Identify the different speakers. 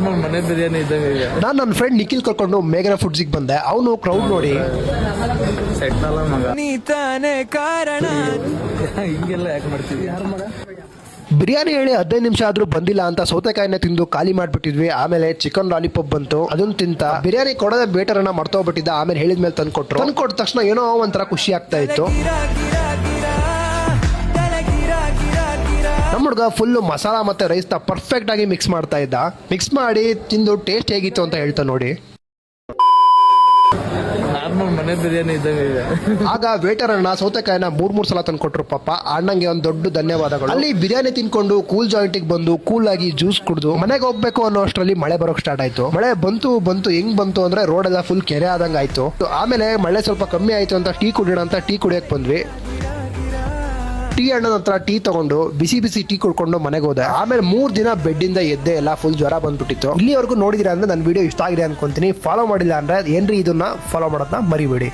Speaker 1: Normal ಮನೆ ಬಿರಿಯಾನಿ ಇದ್ದಂಗೆ.
Speaker 2: ನಾನು ನನ್ನ ಫ್ರೆಂಡ್ ನಿಖಿಲ್ ಕರ್ಕೊಂಡು ಮೇಘನಾ ಫುಡ್ಸಿಗೆ ಬಂದೆ. ಅವನು ಕ್ರೌಡ್ ನೋಡಿ
Speaker 1: ಸೆಟ್ ಅಲ್ಲ ಮಗ, ನೀ ತಾನೇ ಕಾರಣ. ಹಿಂಗೆಲ್ಲ ಯಾಕೆ ಮಾಡ್ತೀವಿ? ಯಾರು ಮಗ?
Speaker 2: ಬಿರಿಯಾನಿ ಹೇಳಿ 15 ನಿಮಿಷ ಆದ್ರೂ ಬಂದಿಲ್ಲ ಅಂತ ಸೌತೆಕಾಯಿನ ತಿಂದು ಖಾಲಿ ಮಾಡ್ಬಿಟ್ಟಿದ್ವಿ. ಆಮೇಲೆ ಚಿಕನ್ ಲಾಲಿಪಾಪ್ ಬಂತು, ಅದನ್ನ ತಿಂತ ಬಿರಿಯಾನಿ ಕೊಡೋದೇ ಬೇಟರ್ ಅನ್ನ ಮರ್ತೋಗ್ಬಿಟ್ಟಿದ್ದ. ಆಮೇಲೆ ಹೇಳಿದ್ಮೇಲೆ ತಂದ್ಕೊಟ್ರು. ತಂದ್ಕೊಟ್ಟ ತಕ್ಷಣ ಏನೋ ಒಂಥರ ಖುಷಿ ಆಗ್ತಾ ಇತ್ತು. ನಮ್ಮ ಹುಡುಗ ಫುಲ್ ಮಸಾಲಾ ಮತ್ತೆ ರೈಸ್ ನ ಪರ್ಫೆಕ್ಟ್ ಆಗಿ ಮಿಕ್ಸ್ ಮಾಡ್ತಾ ಇದ್ದ. ಮಿಕ್ಸ್ ಮಾಡಿ ತಿಂದು ಟೇಸ್ಟ್ ಹೇಗಿತ್ತು ಅಂತ ಹೇಳ್ತಾ ನೋಡಿ.
Speaker 1: ನಾರ್ಮಲ್ ಮನೆ ಬಿರಿಯಾನಿ ಇದ್ದಂಗೆ.
Speaker 2: ಆಗ ವೇಟರ್ ಅಣ್ಣ ಸೌತೆಕಾಯಿನ 3 ಸಲ ತಂದ್ಕೊಟ್ರು. ಪಾಪ ಅಣ್ಣಂಗೆ ಒಂದು ದೊಡ್ಡ ಧನ್ಯವಾದಗಳು. ಅಲ್ಲಿ ಬಿರಿಯಾನಿ ತಿನ್ಕೊಂಡು ಕೂಲ್ ಜಾಯಿಂಟಿಗೆ ಬಂದು ಕೂಲ್ ಆಗಿ ಜ್ಯೂಸ್ ಕುಡಿದು ಮನೆಗೆ ಹೋಗ್ಬೇಕು ಅನ್ನೋ ಅಷ್ಟರಲ್ಲಿ ಮಳೆ ಬರೋಕ್ ಸ್ಟಾರ್ಟ್ ಆಯ್ತು. ಮಳೆ ಬಂತು ಹೆಂಗ್ ಬಂತು ಅಂದ್ರೆ ರೋಡ್ ಎಲ್ಲ ಫುಲ್ ಕೆರೆ ಆದಂಗ ಆಯ್ತು. ಆಮೇಲೆ ಮಳೆ ಸ್ವಲ್ಪ ಕಮ್ಮಿ ಆಯ್ತು ಅಂತ ಟೀ ಕುಡಿಯೋಣ ಅಂತ ಟೀ ಕುಡಿಯಕ್ ಬಂದ್ವಿ. ಟೀ ಅಣ್ಣನ ಹತ್ರ ಟೀ ತಗೊಂಡು ಬಿಸಿ ಟೀ ಕುಡ್ಕೊಂಡು ಮನೆಗೆ ಹೋದೆ. ಆಮೇಲೆ 3 ದಿನ ಬೆಡ್ ಇಂದ ಎದ್ದೆ ಎಲ್ಲ ಫುಲ್ ಜ್ವರ ಬಂದ್ಬಿಟ್ಟಿತ್ತು. ಇಲ್ಲಿವರೆಗೂ ನೋಡಿದಿರ ಅಂದ್ರೆ ನನ್ನ ವಿಡಿಯೋ ಇಷ್ಟ ಆಗಿದೆ ಅನ್ಕೊಂತೀನಿ. ಫಾಲೋ ಮಾಡಿಲ್ಲ ಅಂದ್ರೆ ಏನ್ರಿ ಇದನ್ನ ಫಾಲೋ ಮಾಡೋದನ್ನ ಮರಿಬೇಡಿ.